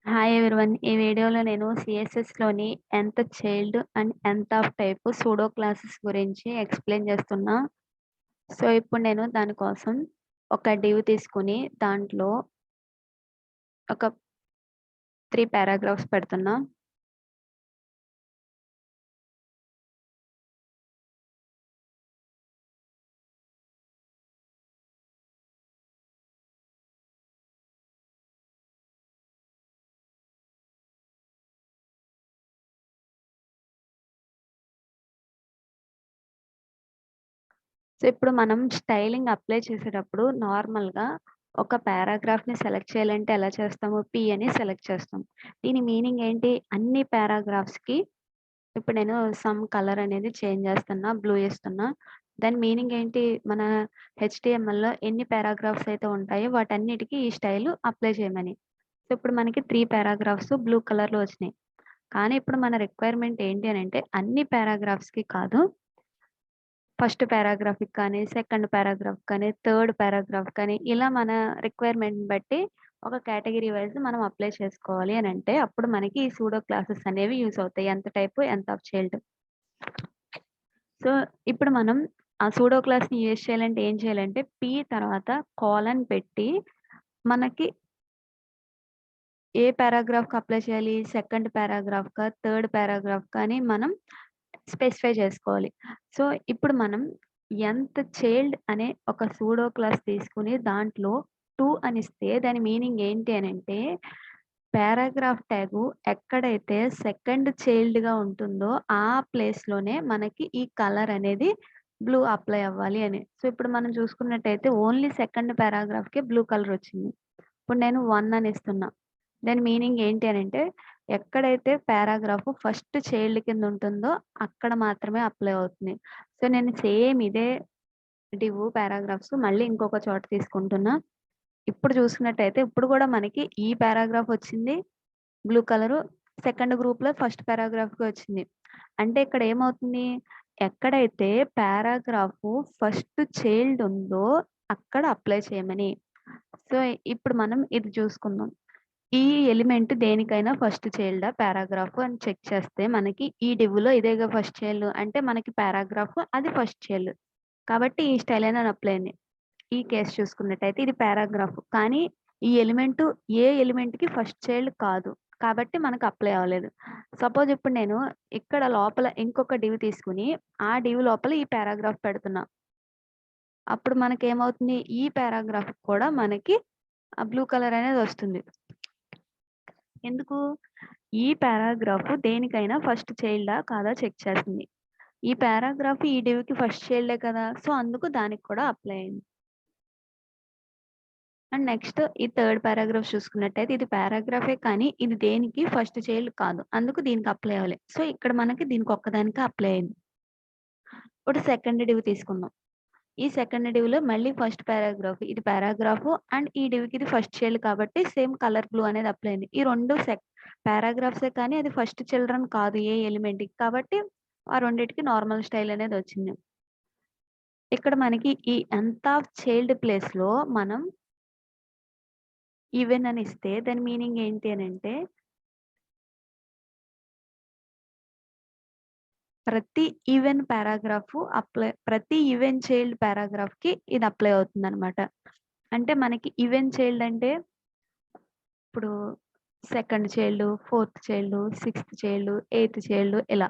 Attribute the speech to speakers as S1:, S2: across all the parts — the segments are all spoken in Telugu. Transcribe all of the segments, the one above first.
S1: Hi everyone. ఈ వీడియోలో నేను CSSలోని ఎంత చైల్డ్ అండ్ ఎంత ఆఫ్ టైప్ సూడో క్లాసెస్ గురించి ఎక్స్ప్లెయిన్ చేస్తున్నా. సో, ఇప్పుడు నేను దానికోసం ఒక డివ్ తీసుకొని దాంట్లో ఒక 3 పారాగ్రాఫ్స్ పెడుతున్నా. సో, ఇప్పుడు మనం స్టైలింగ్ అప్లై చేసేటప్పుడు నార్మల్‌గా ఒక పారాగ్రాఫ్‌ని సెలెక్ట్ చేయాలంటే ఎలా చేస్తాము? పి అని సెలెక్ట్ చేస్తాం. దీని మీనింగ్ ఏంటి? అన్ని పారాగ్రాఫ్స్‌కి ఇప్పుడు నేను సమ్ కలర్ అనేది చేంజ్ చేస్తున్నా. బ్లూ ఇస్తున్నా. దాని మీనింగ్ ఏంటి? మన హెచ్‌టీఎంఎల్‌లో ఎన్ని పారాగ్రాఫ్స్ అయితే ఉంటాయో వాటన్నిటికి ఈ స్టైల్ అప్లై చేయమని. సో, ఇప్పుడు మనకి 3 పారాగ్రాఫ్స్ బ్లూ కలర్‌లో వచ్చినాయి. కానీ ఇప్పుడు మన రిక్వైర్మెంట్ ఏంటి అనంటే అన్ని పారాగ్రాఫ్స్‌కి కాదు. ఫస్ట్ పారాగ్రాఫ్‌కి కానీ, సెకండ్ పారాగ్రాఫ్ కానీ, థర్డ్ పారాగ్రాఫ్ కానీ ఇలా మన రిక్వైర్మెంట్‌ని బట్టి ఒక కేటగరీ వైస్ మనం అప్లై చేసుకోవాలి అనంటే అప్పుడు మనకి ఈ సూడో క్లాసెస్ అనేవి యూజ్ అవుతాయి. ఎంత టైప్, ఎంత ఆఫ్ చైల్డ్. సో, ఇప్పుడు మనం ఆ సూడో క్లాస్‌ని యూజ్ చేయాలంటే ఏం చేయాలంటే పి తర్వాత కోలన్ పెట్టి మనకి ఏ పారాగ్రాఫ్‌కి అప్లై చేయాలి? సెకండ్ పారాగ్రాఫ్‌కా? థర్డ్ పారాగ్రాఫ్‌కా అని మనం స్పెసిఫై చేసుకోవాలి. సో, ఇప్పుడు మనం ఎంత చైల్డ్ అనే ఒక సూడో క్లాస్ తీసుకొని దాంట్లో 2 అనిస్తే దాని మీనింగ్ ఏంటి అనంటే పారాగ్రాఫ్ ట్యాగు ఎక్కడైతే సెకండ్ చైల్డ్‌గా ఉంటుందో ఆ ప్లేస్‌లోనే మనకి ఈ కలర్ అనేది బ్లూ అప్లై అవ్వాలి అని. సో, ఇప్పుడు మనం చూసుకున్నట్టయితే ఓన్లీ సెకండ్ పారాగ్రాఫ్‌కే బ్లూ కలర్ వచ్చింది. ఇప్పుడు నేను 1 అని ఇస్తున్నా. దాని మీనింగ్ ఏంటి అనంటే ఎక్కడైతే పారాగ్రాఫ్ ఫస్ట్ చైల్డ్ కింద ఉంటుందో అక్కడ మాత్రమే అప్లై అవుతుంది. సో, నేను సేమ్ ఇదే డివ్ పారాగ్రాఫ్స్ మళ్ళీ ఇంకొక చోట తీసుకుంటున్నా. ఇప్పుడు చూసుకున్నట్టయితే ఇప్పుడు కూడా మనకి ఈ పారాగ్రాఫ్ వచ్చింది. Blue colour. సెకండ్ గ్రూప్‌లో ఫస్ట్ పారాగ్రాఫ్‌కి వచ్చింది. అంటే ఇక్కడ ఏమవుతుంది? ఎక్కడైతే పారాగ్రాఫు ఫస్ట్ చైల్డ్ ఉందో అక్కడ అప్లై చేయమని. సో, ఇప్పుడు మనం ఇది చూసుకుందాం. ఈ ఎలిమెంట్ దేనికైనా ఫస్ట్ చైల్డా పారాగ్రాఫు అని చెక్ చేస్తే మనకి ఈ డివ్‌లో ఇదేగా ఫస్ట్ చైల్డ్ అంటే మనకి పారాగ్రాఫ్ అది ఫస్ట్ చైల్డ్. కాబట్టి ఈ స్టైల్ అనేది అప్లై అయింది. ఈ కేస్ చూసుకున్నట్టయితే ఇది పారాగ్రాఫ్. కానీ ఈ ఎలిమెంట్ ఏ ఎలిమెంట్‌కి ఫస్ట్ చైల్డ్ కాదు. కాబట్టి మనకు అప్లై అవ్వలేదు. సపోజ్ ఇప్పుడు నేను ఇక్కడ లోపల ఇంకొక డివ్ తీసుకొని, ఆ డివ్ లోపల ఈ పారాగ్రాఫ్ పెడుతున్నా. అప్పుడు మనకేమవుతుంది? ఈ పారాగ్రాఫ్ కూడా మనకి బ్లూ కలర్ అనేది వస్తుంది. ఎందుకు? ఈ పారాగ్రాఫ్ దేనికైనా ఫస్ట్ చైల్డా కాదా చెక్ చేస్తుంది. ఈ పారాగ్రాఫ్ ఈ డివ్‌కి ఫస్ట్ చైల్డే కదా! సో, అందుకు దానికి కూడా అప్లై అయింది. అండ్ నెక్స్ట్ ఈ థర్డ్ పారాగ్రాఫ్ చూసుకున్నట్టయితే ఇది పారాగ్రాఫే కానీ ఇది దేనికి ఫస్ట్ చైల్డ్ కాదు. అందుకు దీనికి అప్లై అవ్వలే. సో, ఇక్కడ మనకి దీనికి ఒక్కదానికే అప్లై అయింది. ఇప్పుడు సెకండ్ డివ్ తీసుకుందాం. ఈ సెకండ్ డివ్‌లో మళ్ళీ ఫస్ట్ పారాగ్రాఫ్. ఇది పారాగ్రాఫ్ అండ్ ఈ డివ్‌కి ఇది ఫస్ట్ చైల్డ్ కాబట్టి సేమ్ కలర్ బ్లూ అనేది అప్లై అయింది. ఈ 2 పారాగ్రాఫ్సే కానీ అది ఫస్ట్ చిల్డ్రన్ కాదు ఏ ఎలిమెంట్‌కి. కాబట్టి ఆ రెండిటికి నార్మల్ స్టైల్ అనేది వచ్చింది. ఇక్కడ మనకి ఈ nth ఆఫ్ చైల్డ్ ప్లేస్‌లో మనం ఈవెన్ అని ఇస్తే దాని మీనింగ్ ఏంటి అనంటే ప్రతి ఈవెన్ పారాగ్రాఫ్ ప్రతి ఈవెన్ చైల్డ్ పారాగ్రాఫ్‌కి ఇది అప్లై అవుతుందనమాట. అంటే మనకి ఈవెన్ చైల్డ్ అంటే ఇప్పుడు second child, fourth child, sixth child, eighth child ఇలా.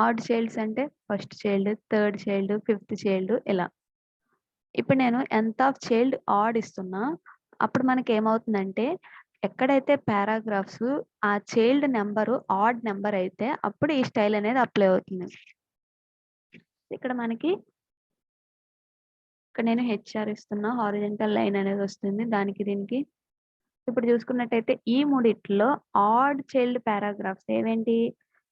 S1: ఆడ్ చైల్డ్స్ అంటే first child, third child, fifth child ఇలా. ఇప్పుడు నేను nth ఆఫ్ చైల్డ్ ఆడ్ ఇస్తున్నా. అప్పుడు మనకేమవుతుందంటే ఎక్కడైతే పారాగ్రాఫ్స్ ఆ చైల్డ్ నంబరు ఆడ్ నంబర్ అయితే అప్పుడు ఈ స్టైల్ అనేది అప్లై అవుతుంది. ఇక్కడ మనకి ఇక్కడ నేను హెచ్ఆర్ ఇస్తున్నా. హారిజాంటల్ లైన్ అనేది వస్తుంది. దానికి దీనికి. ఇప్పుడు చూసుకున్నట్టయితే ఈ మూడిట్లో ఆడ్ చైల్డ్ పారాగ్రాఫ్స్ ఏవేంటి?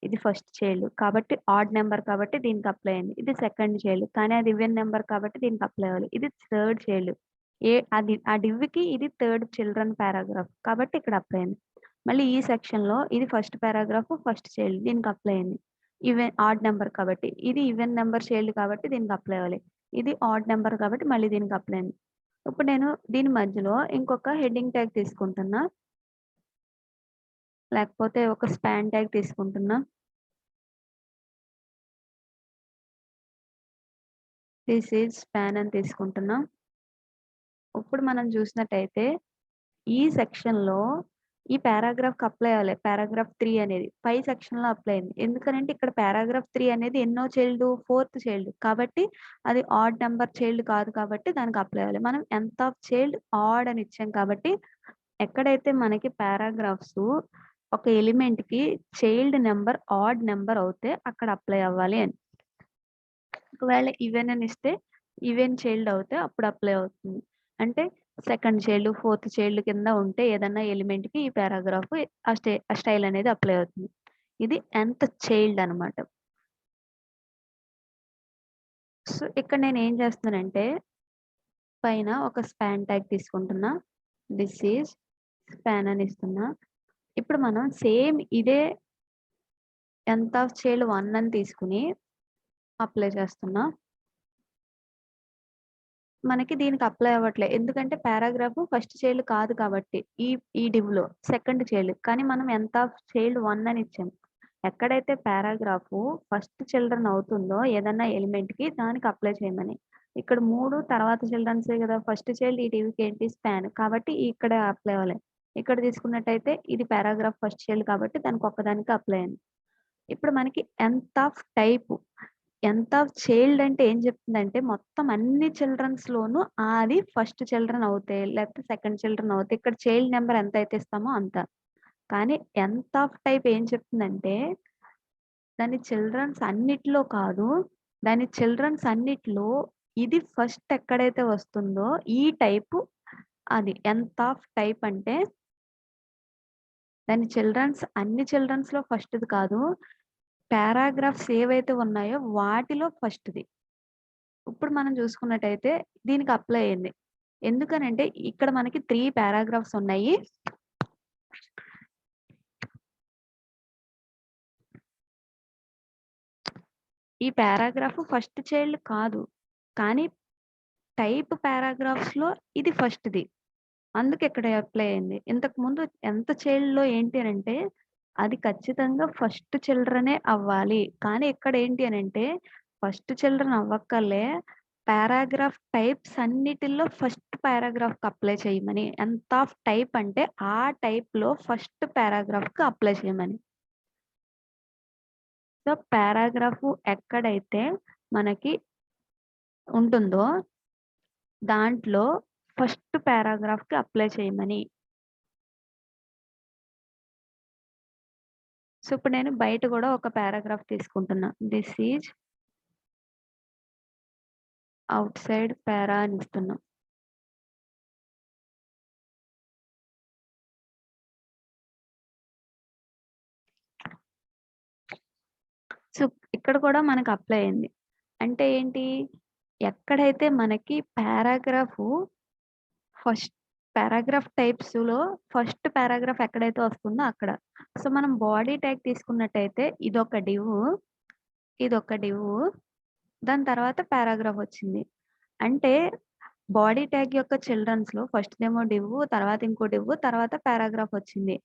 S1: ఇది ఫస్ట్ చైల్డ్ కాబట్టి ఆడ్ నంబర్ కాబట్టి దీనికి అప్లై అయింది. ఇది సెకండ్ చైల్డ్ కానీ అది ఈవెన్ నంబర్ కాబట్టి దీనికి అప్లై అవ్వాలి. ఇది థర్డ్ చైల్డ్. అది ఆ డివ్‌కి ఇది థర్డ్ చిల్డ్రన్ పారాగ్రాఫ్ కాబట్టి ఇక్కడ అప్లై అయింది. మళ్ళీ ఈ సెక్షన్‌లో ఇది ఫస్ట్ పారాగ్రాఫ్, ఫస్ట్ చైల్డ్ దీనికి అప్లై అయింది. ఆడ్ నంబర్ కాబట్టి. ఇది ఈవెన్ నంబర్ చైల్డ్ కాబట్టి దీనికి అప్లై అవ్వాలి. ఇది ఆడ్ నంబర్ కాబట్టి మళ్ళీ దీనికి అప్లై అయింది. ఇప్పుడు నేను దీని మధ్యలో ఇంకొక హెడ్డింగ్ ట్యాగ్ తీసుకుంటున్నా. లేకపోతే ఒక స్పాన్ ట్యాగ్ తీసుకుంటున్నా. దిస్ ఈజ్ స్పాన్ అని తీసుకుంటున్నా. ఇప్పుడు మనం చూసినట్టయితే ఈ సెక్షన్‌లో ఈ పారాగ్రాఫ్‌కి అప్లై అవ్వలే. పారాగ్రాఫ్ 3 అనేది పై సెక్షన్‌లో అప్లై అయింది. ఎందుకనంటే ఇక్కడ పారాగ్రాఫ్ 3 అనేది ఎన్నో చైల్డ్? 4థ్ చైల్డ్. కాబట్టి అది ఆడ్ నంబర్ చైల్డ్ కాదు కాబట్టి దానికి అప్లై అవ్వాలి. మనం nth ఆఫ్ చైల్డ్ ఆడ్ అని ఇచ్చాం కాబట్టి ఎక్కడైతే మనకి పారాగ్రాఫ్స్ ఒక ఎలిమెంట్‌కి చైల్డ్ నంబర్ ఆడ్ నంబర్ అవుతే అక్కడ అప్లై అవ్వాలి అని. ఒకవేళ ఈవెన్ అని ఇస్తే ఈవెన్ చైల్డ్ అవుతే అప్పుడు అప్లై అవుతుంది. అంటే సెకండ్ చైల్డ్, ఫోర్త్ చైల్డ్ కింద ఉంటే ఏదన్నా ఎలిమెంట్‌కి ఈ పారాగ్రాఫ్ ఆ స్టైల్ అనేది అప్లై అవుతుంది. ఇది nth చైల్డ్ అన్నమాట. సో, ఇక్కడ నేను ఏం చేస్తున్నానంటే పైన ఒక స్పాన్ ట్యాగ్ తీసుకుంటున్నా. దిస్ ఈజ్ స్పాన్ అని ఇస్తున్నా. ఇప్పుడు మనం సేమ్ ఇదే nth ఆఫ్ చైల్డ్ 1 అని తీసుకొని అప్లై చేస్తున్నా. మనకి దీనికి అప్లై అవ్వట్లే. ఎందుకంటే పారాగ్రాఫ్ ఫస్ట్ చైల్డ్ కాదు కాబట్టి ఈ డివ్‌లో సెకండ్ చైల్డ్. కానీ మనం nth ఆఫ్ చైల్డ్ 1 అని ఇచ్చాం. ఎక్కడైతే పారాగ్రాఫ్ ఫస్ట్ చిల్డ్రన్ అవుతుందో ఏదన్నా ఎలిమెంట్‌కి దానికి అప్లై చేయమని. ఇక్కడ 3 తర్వాత చిల్డ్రన్సే కదా! ఫస్ట్ చైల్డ్ ఈ డివ్‌కి ఏంటి స్పాన్. కాబట్టి ఇక్కడ అప్లై అవ్వలే. ఇక్కడ తీసుకున్నట్టయితే ఇది పారాగ్రాఫ్ ఫస్ట్ చైల్డ్ కాబట్టి దానికి ఒక్కదానికే అప్లై అయింది. ఇప్పుడు మనకి nth of type nth of child అంటే ఏం చెప్తుందంటే మొత్తం అన్ని చిల్డ్రన్స్‌లోనూ అది ఫస్ట్ చిల్డ్రన్ అవుతే లేకపోతే సెకండ్ చిల్డ్రన్ అవుతే ఇక్కడ చైల్డ్ నంబర్ ఎంత అయితే ఇస్తామో అంత. కానీ nth ఆఫ్ టైప్ ఏం చెప్తుందంటే దాని చిల్డ్రన్స్ అన్నిట్లో కాదు. దాని చిల్డ్రన్స్ అన్నిట్లో ఇది ఫస్ట్ ఎక్కడైతే వస్తుందో ఈ టైపు అది. nth ఆఫ్ టైప్ అంటే దాని చిల్డ్రన్స్ అన్ని చిల్డ్రన్స్‌లో ఫస్ట్‌ది కాదు. పారాగ్రాఫ్స్ ఏవైతే ఉన్నాయో వాటిలో ఫస్ట్‌ది. ఇప్పుడు మనం చూసుకున్నట్టయితే దీనికి అప్లై అయింది. ఎందుకనంటే ఇక్కడ మనకి 3 పారాగ్రాఫ్స్ ఉన్నాయి. ఈ పారాగ్రాఫ్ ఫస్ట్ చైల్డ్ కాదు. కానీ టైప్ పారాగ్రాఫ్స్‌లో ఇది ఫస్ట్‌ది. అందుకే ఇక్కడ అప్లై అయింది. ఇంతకుముందు nth చైల్డ్‌లో ఏంటి అనంటే అది ఖచ్చితంగా ఫస్ట్ చిల్డ్రనే అవ్వాలి. కానీ ఇక్కడ ఏంటి అనంటే ఫస్ట్ చిల్డ్రన్ అవ్వక్కర్లే. పారాగ్రాఫ్ టైప్స్ అన్నిటిలో ఫస్ట్ పారాగ్రాఫ్‌కి అప్లై చేయమని. nth ఆఫ్ టైప్ అంటే ఆ టైప్‌లో ఫస్ట్ పారాగ్రాఫ్‌కి అప్లై చేయమని. సో, పారాగ్రాఫ్ ఎక్కడైతే మనకి ఉంటుందో దాంట్లో ఫస్ట్ పారాగ్రాఫ్‌కి అప్లై చేయమని. సో, ఇప్పుడు నేను బయట గూడా ఒక పారాగ్రాఫ్ తీసుకుంటున్నా. దిస్ ఈజ్ ఔట్‌సైడ్ పారా అని ఇస్తున్నా. సో, ఇక్కడ కూడా మనకు అప్లై అయింది. అంటే ఏంటి? ఎక్కడైతే మనకి ఫస్ట్ పారాగ్రాఫ్ టైప్స్‌లో ఫస్ట్ పారాగ్రాఫ్ ఎక్కడైతే వస్తుందో అక్కడ. సో, మనం బాడీ ట్యాగ్ తీసుకున్నట్టయితే ఇదొక డివ్, దాని తర్వాత పారాగ్రాఫ్ వచ్చింది. అంటే బాడీ ట్యాగ్ యొక్క చిల్డ్రన్స్‌లో ఫస్ట్‌దేమో డివ్, తర్వాత ఇంకో డివ్, తర్వాత పారాగ్రాఫ్ వచ్చింది.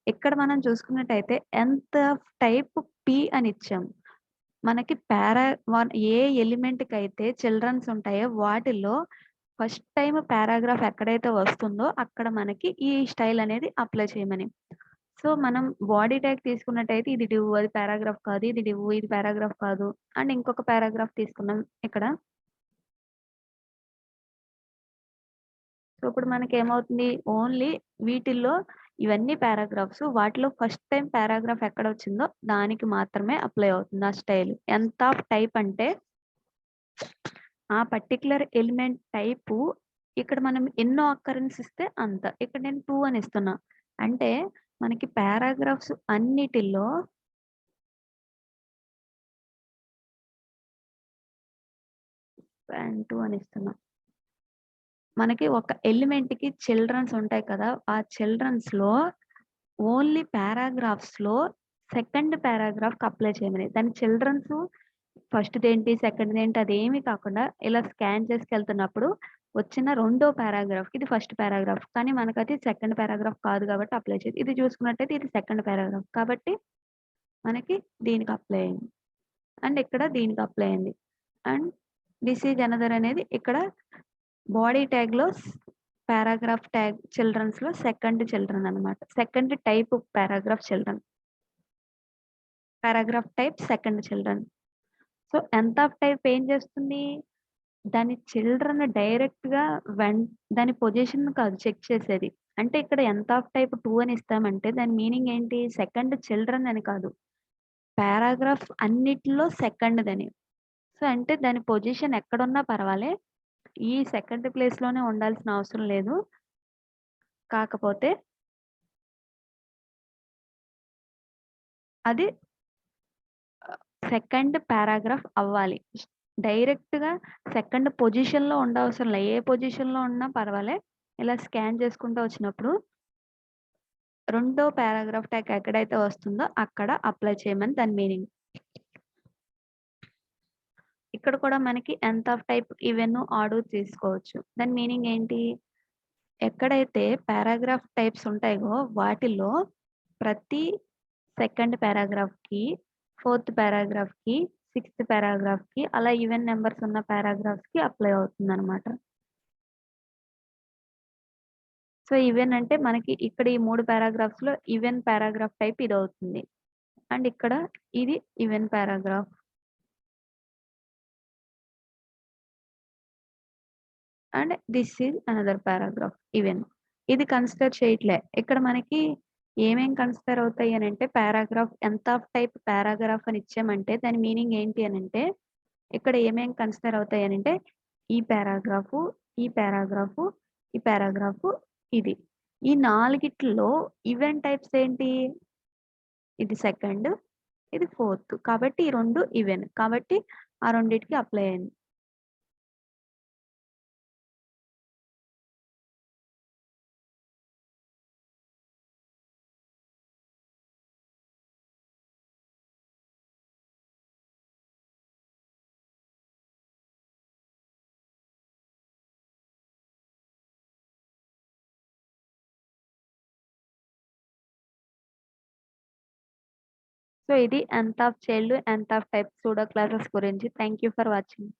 S1: ఇక్కడ మనం చూసుకున్నట్టయితే nth టైప్ పి అని ఇచ్చాం. మనకి ఏ ఎలిమెంట్‌కైతే చిల్డ్రన్స్ ఉంటాయో వాటిల్లో ఫస్ట్ టైమ్ పారాగ్రాఫ్ ఎక్కడైతే వస్తుందో అక్కడ మనకి ఈ స్టైల్ అనేది అప్లై చేయమని. సో, మనం బాడీ ట్యాగ్ తీసుకున్నట్టయితే ఇది డివ్, అది పారాగ్రాఫ్ కాదు. ఇది డివ్, ఇది పారాగ్రాఫ్ కాదు. అండ్ ఇంకొక పారాగ్రాఫ్ తీసుకున్నాం ఇక్కడ. సో, ఇప్పుడు మనకేమవుతుంది ఓన్లీ వీటిల్లో ఇవన్నీ పారాగ్రాఫ్స్. వాటిలో ఫస్ట్ టైమ్ పారాగ్రాఫ్ ఎక్కడొచ్చిందో దానికి మాత్రమే అప్లై అవుతుంది ఆ స్టైల్. nth ఆఫ్ టైప్ అంటే ఆ పర్టిక్యులర్ ఎలిమెంట్ టైపు ఇక్కడ మనం ఎన్నో అక్కరెన్స్ ఇస్తే అంత. ఇక్కడ నేను 2 అని ఇస్తున్నా. అంటే మనకి పారాగ్రాఫ్స్ అన్నిటిలో అండ్ 2 అని ఇస్తున్నా. మనకి ఒక ఎలిమెంట్‌కి చిల్డ్రన్స్ ఉంటాయి కదా! ఆ చిల్డ్రన్స్‌లో ఓన్లీ పారాగ్రాఫ్స్‌లో సెకండ్ పారాగ్రాఫ్‌కి అప్లై చేయమని. దాని చిల్డ్రన్స్ ఫస్ట్‌దేంటి, సెకండ్‌దేంటి అదేమి కాకుండా ఇలా స్కాన్ చేసుకెళ్తున్నప్పుడు వచ్చిన రెండో పారాగ్రాఫ్‌కి ఇది ఫస్ట్ పారాగ్రాఫ్. కానీ మనకది సెకండ్ పారాగ్రాఫ్ కాదు కాబట్టి అప్లై చేయదు. ఇది చూసుకున్నట్టయితే ఇది సెకండ్ పారాగ్రాఫ్. కాబట్టి మనకి దీనికి అప్లై అయింది. అండ్ ఇక్కడ దీనికి అప్లై అయింది. అండ్ దిస్ ఈజ్ అనదర్ అనేది ఇక్కడ బాడీ ట్యాగ్‌లో పారాగ్రాఫ్ ట్యాగ్ చిల్డ్రన్స్‌లో సెకండ్ చిల్డ్రన్ అన్నమాట. Second type paragraph children. Paragraph type second children. So, nth of type ఏం చేస్తుంది? దాని చిల్డ్రన్ డైరెక్ట్‌గా దాని పొజిషన్ కాదు చెక్ చేసేది. అంటే ఇక్కడ nth ఆఫ్ టైప్ 2 అని ఇస్తామంటే దాని మీనింగ్ ఏంటి? సెకండ్ చిల్డ్రన్ అని కాదు. పారాగ్రాఫ్ అన్నిటిలో సెకండ్‌దని. సో, అంటే దాని పొజిషన్ ఎక్కడున్నా పర్వాలే. ఈ సెకండ్ ప్లేస్‌లోనే ఉండాల్సిన అవసరం లేదు. కాకపోతే అది సెకండ్ పారాగ్రాఫ్ అవ్వాలి. డైరెక్ట్‌గా సెకండ్ పొజిషన్‌లో ఉండవసరంలే. ఏ పొజిషన్‌లో ఉన్నా పర్వాలే. ఇలా స్కాన్ చేసుకుంటూ వచ్చినప్పుడు రెండో పారాగ్రాఫ్ ట్యాగ్ ఎక్కడైతే వస్తుందో అక్కడ అప్లై చేయమని దాని మీనింగ్. ఇక్కడ కూడా మనకి nth of type even, odd తీసుకోవచ్చు. దాని మీనింగ్ ఏంటి? ఎక్కడైతే పారాగ్రాఫ్ టైప్స్ ఉంటాయో వాటిలో ప్రతి సెకండ్ పారాగ్రాఫ్‌కి, ఫోర్త్ పారాగ్రాఫ్‌కి, సిక్స్త్ పారాగ్రాఫ్‌కి అలా ఈవెన్ నంబర్స్ ఉన్న పారాగ్రాఫ్స్‌కి అప్లై అవుతుందన్నమాట. సో, ఈవెన్ అంటే మనకి ఇక్కడ ఈ 3 పారాగ్రాఫ్స్‌లో ఈవెన్ పారాగ్రాఫ్ టైప్ ఇదవుతుంది. అండ్ ఇక్కడ ఇది even paragraph. And this is another paragraph even. ఇది కన్సిడర్ చేయట్లే. ఇక్కడ మనకి ఏమేం కన్సిడర్ అవుతాయి అనంటే paragraph nth of type paragraph అని ఇచ్చామంటే దాని మీనింగ్ ఏంటి అనంటే ఇక్కడ ఏమేం కన్సిడర్ అవుతాయి అనంటే ఈ పారాగ్రాఫు, ఈ పారాగ్రాఫు, ఈ పారాగ్రాఫు, ఇది. ఈ 4 ఈవెన్ టైప్స్ ఏంటి? ఇది సెకండ్, ఇది ఫోర్త్. కాబట్టి ఈ 2 ఈవెన్. కాబట్టి ఆ రెండిటికి అప్లై అయింది. సో, ఇది nth of child, nth of type pseudo classes గురించి. Thank you for watching.